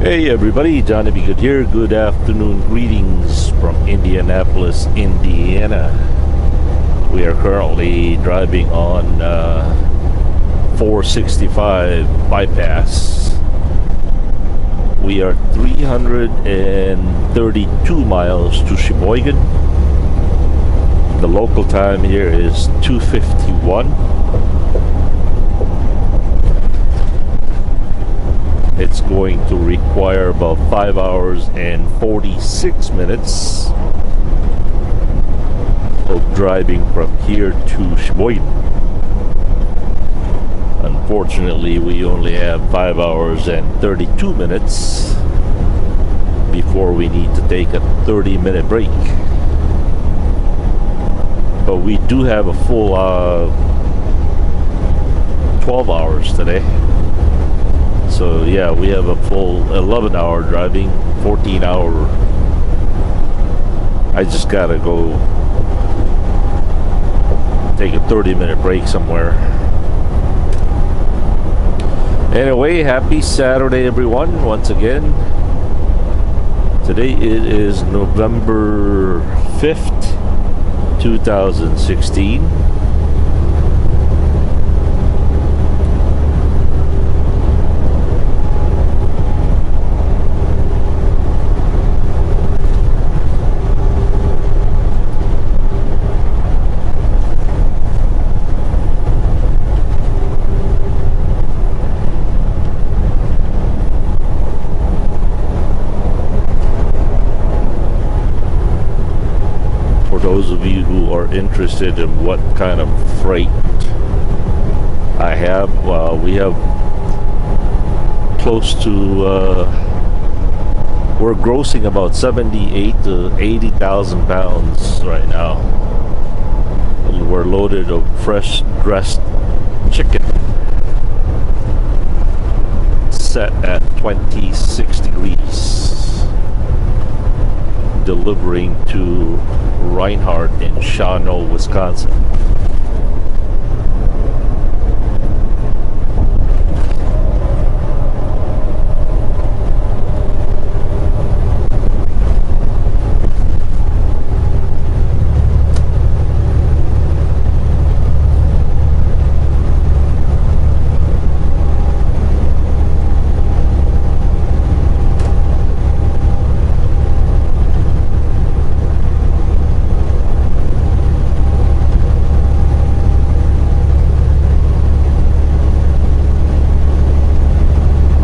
Hey everybody, Johnny B. Good here. Good afternoon, greetings from Indianapolis, Indiana. We are currently driving on 465 bypass. We are 332 miles to Sheboygan. The local time here is 2:51. It's going to require about 5 hours and 46 minutes of driving from here to Sheboygan. Unfortunately, we only have 5 hours and 32 minutes before we need to take a 30-minute break. But we do have a full 12 hours today. So yeah, we have a full 11-hour driving, 14-hour. I just gotta go take a 30-minute break somewhere. Anyway, happy Saturday everyone, once again. Today it is November 5th, 2016. Those of you who are interested in what kind of freight I have, we have close to we're grossing about 78 to 80,000 pounds right now. We're loaded of fresh dressed chicken set at 26 degrees, delivering to Reinhardt in Shawano, Wisconsin.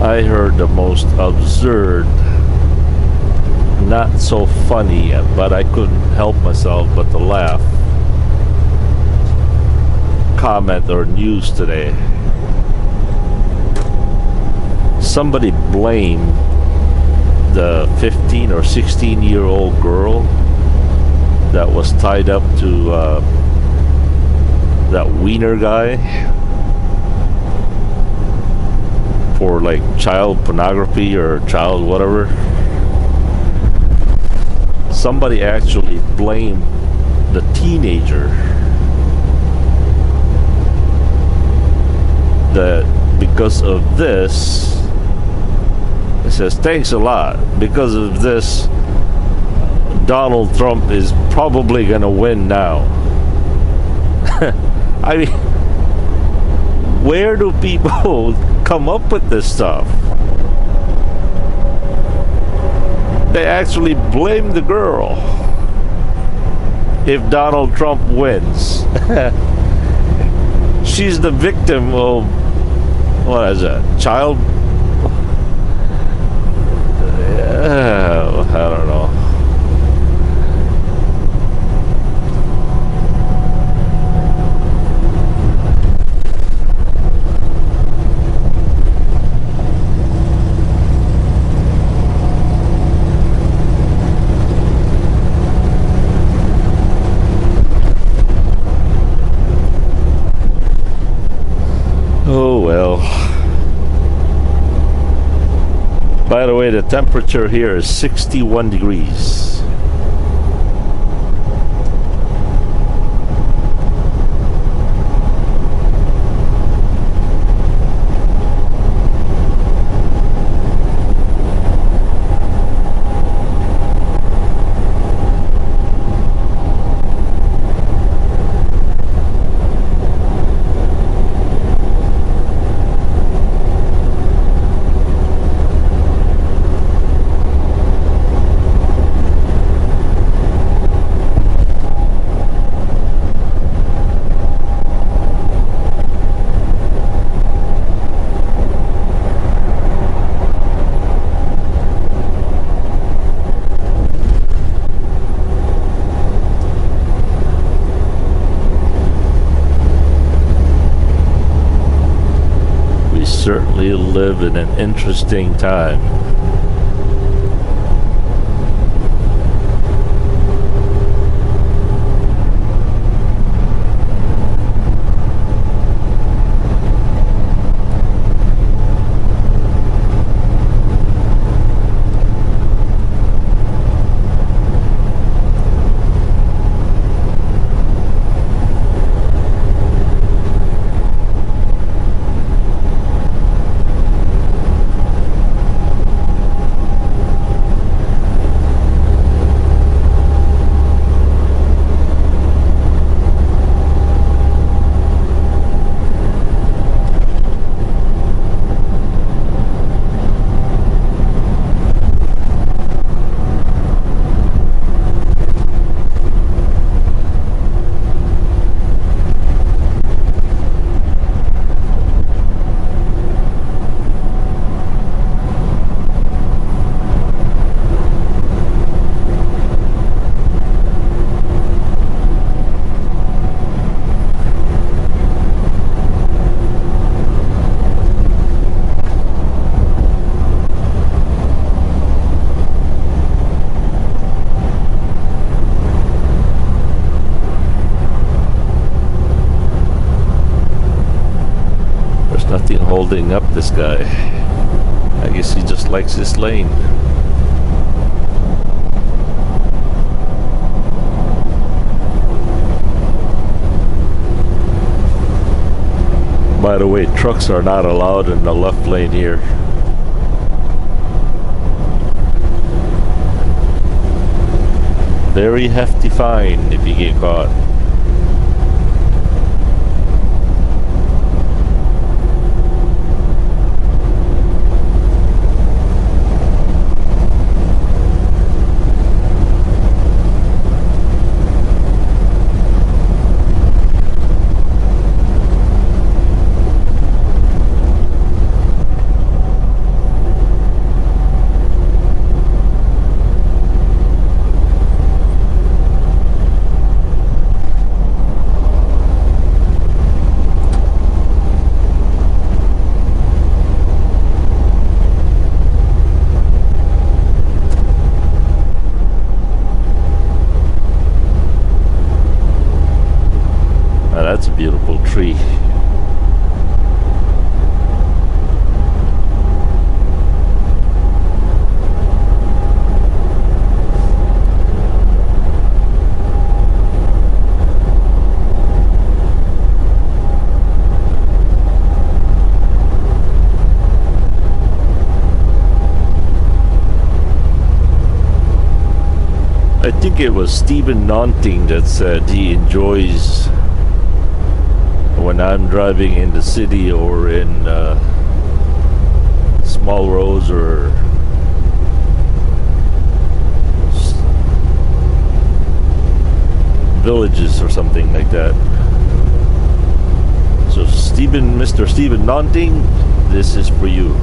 I heard the most absurd, not so funny, but I couldn't help myself but to laugh, comment or news today. Somebody blamed the 15 or 16-year-old girl that was tied up to that wiener guy for like child pornography or child whatever. Somebody actually blamed the teenager that because of this, it says thanks a lot, because of this Donald Trump is probably gonna win now. I mean, where do people come up with this stuff? They actually blame the girl if Donald Trump wins. She's the victim of, what is that, child? I don't know. Oh well. By the way, the temperature here is 61 degrees. live in an interesting time. Nothing holding up this guy. I guess he just likes this lane. By the way, trucks are not allowed in the left lane here. Very hefty fine if you get caught. That's a beautiful tree. I think it was Stephen Nonting that said he enjoys when I'm driving in the city or in small roads or villages or something like that. So Mr. Stephen Nonting, this is for you.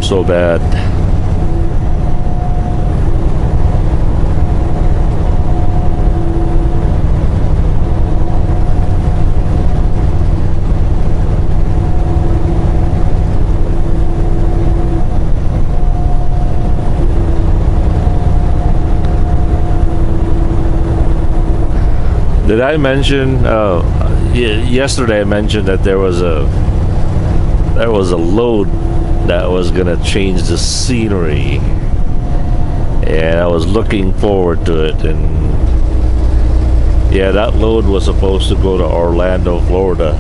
so bad. Did I mention yesterday? I mentioned that there was a load that was gonna change the scenery, and I was looking forward to it. And yeah, that load was supposed to go to Orlando, Florida.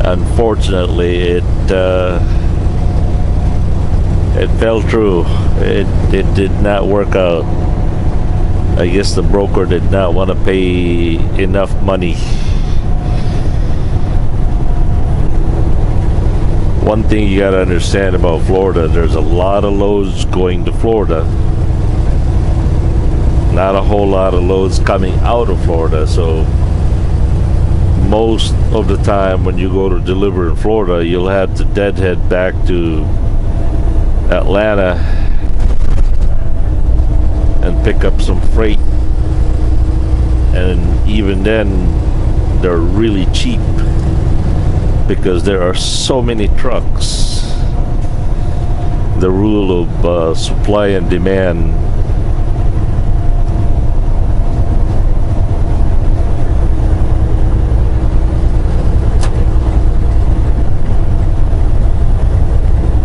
Unfortunately, it fell through. It did not work out. I guess the broker did not want to pay enough money. One thing you got to understand about Florida, there's a lot of loads going to Florida. Not a whole lot of loads coming out of Florida. So most of the time when you go to deliver in Florida, you'll have to deadhead back to Atlanta and pick up some freight, and even then they're really cheap because there are so many trucks. The rule of supply and demand.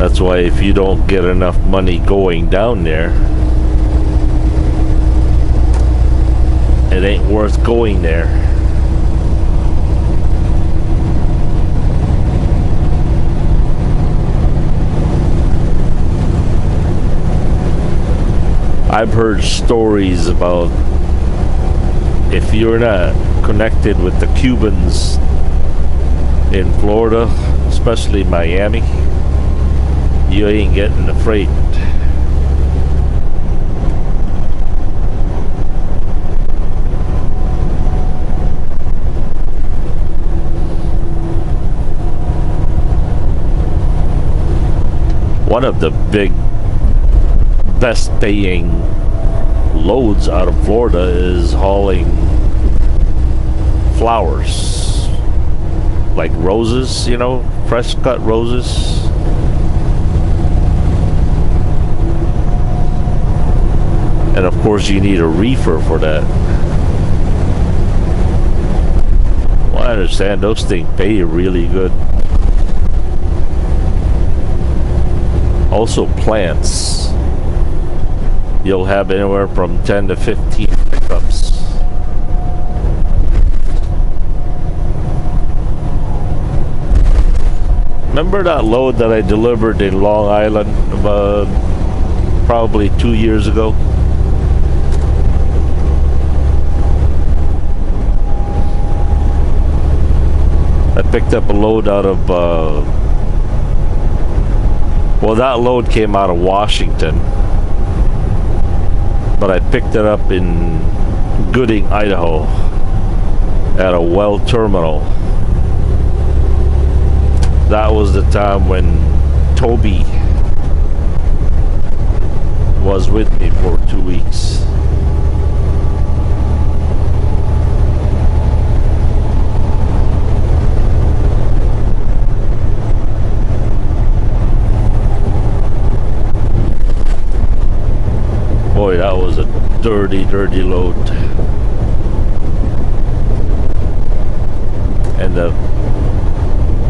That's why if you don't get enough money going down there, it ain't worth going there. I've heard stories about if you're not connected with the Cubans in Florida, especially Miami, you ain't getting the freight. One of the best paying loads out of Florida is hauling flowers, like roses, you know, fresh cut roses. And of course you need a reefer for that. Well, I understand those things pay really good. Also plants. You'll have anywhere from 10 to 15 pickups. Remember that load that I delivered in Long Island about probably 2 years ago? I picked up a load out of well, that load came out of Washington, but I picked it up in Gooding, Idaho at a well terminal. That was the time when Toby was with me for 2 weeks. Boy, that was a dirty load. And the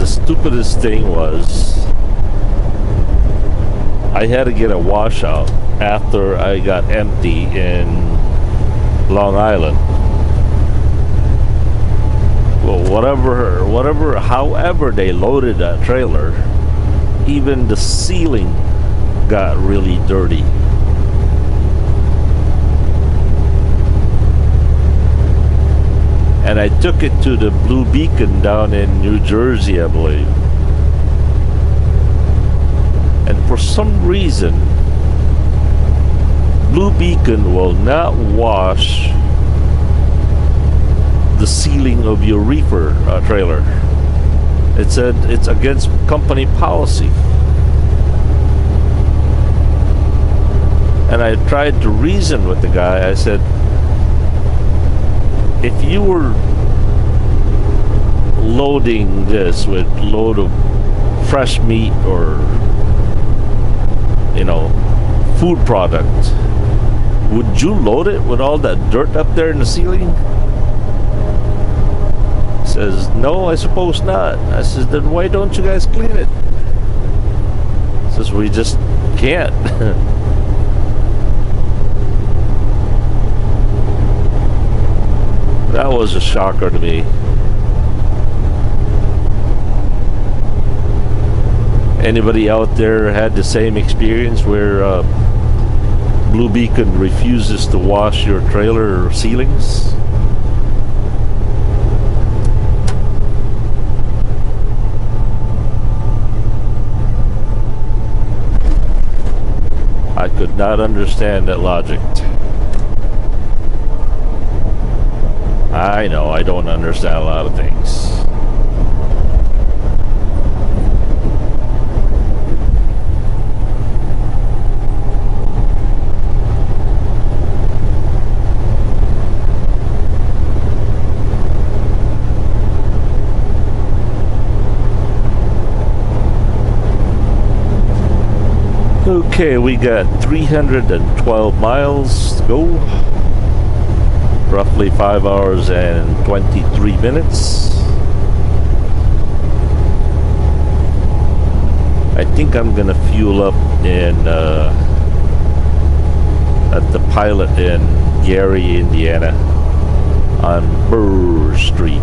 stupidest thing was I had to get a washout after I got empty in Long Island. Well, however they loaded that trailer, even the ceiling got really dirty. And I took it to the Blue Beacon down in New Jersey, I believe. And for some reason, Blue Beacon will not wash the ceiling of your reefer trailer. It said it's against company policy. And I tried to reason with the guy. I said, if you were loading this with a load of fresh meat or, you know, food product, would you load it with all that dirt up there in the ceiling? He says, no, I suppose not. I says, then why don't you guys clean it? He says, we just can't. That was a shocker to me. Anybody out there had the same experience where Blue Beacon refuses to wash your trailer ceilings? I could not understand that logic. I know I don't understand a lot of things. Okay, we got 312 miles to go. Roughly 5 hours and 23 minutes. I think I'm gonna fuel up in at the Pilot in Gary, Indiana, on Burr Street.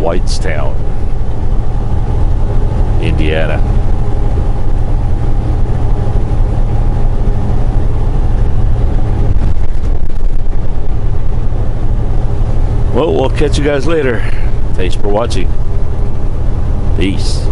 Whitestown, Indiana. Well, we'll catch you guys later. Thanks for watching. Peace.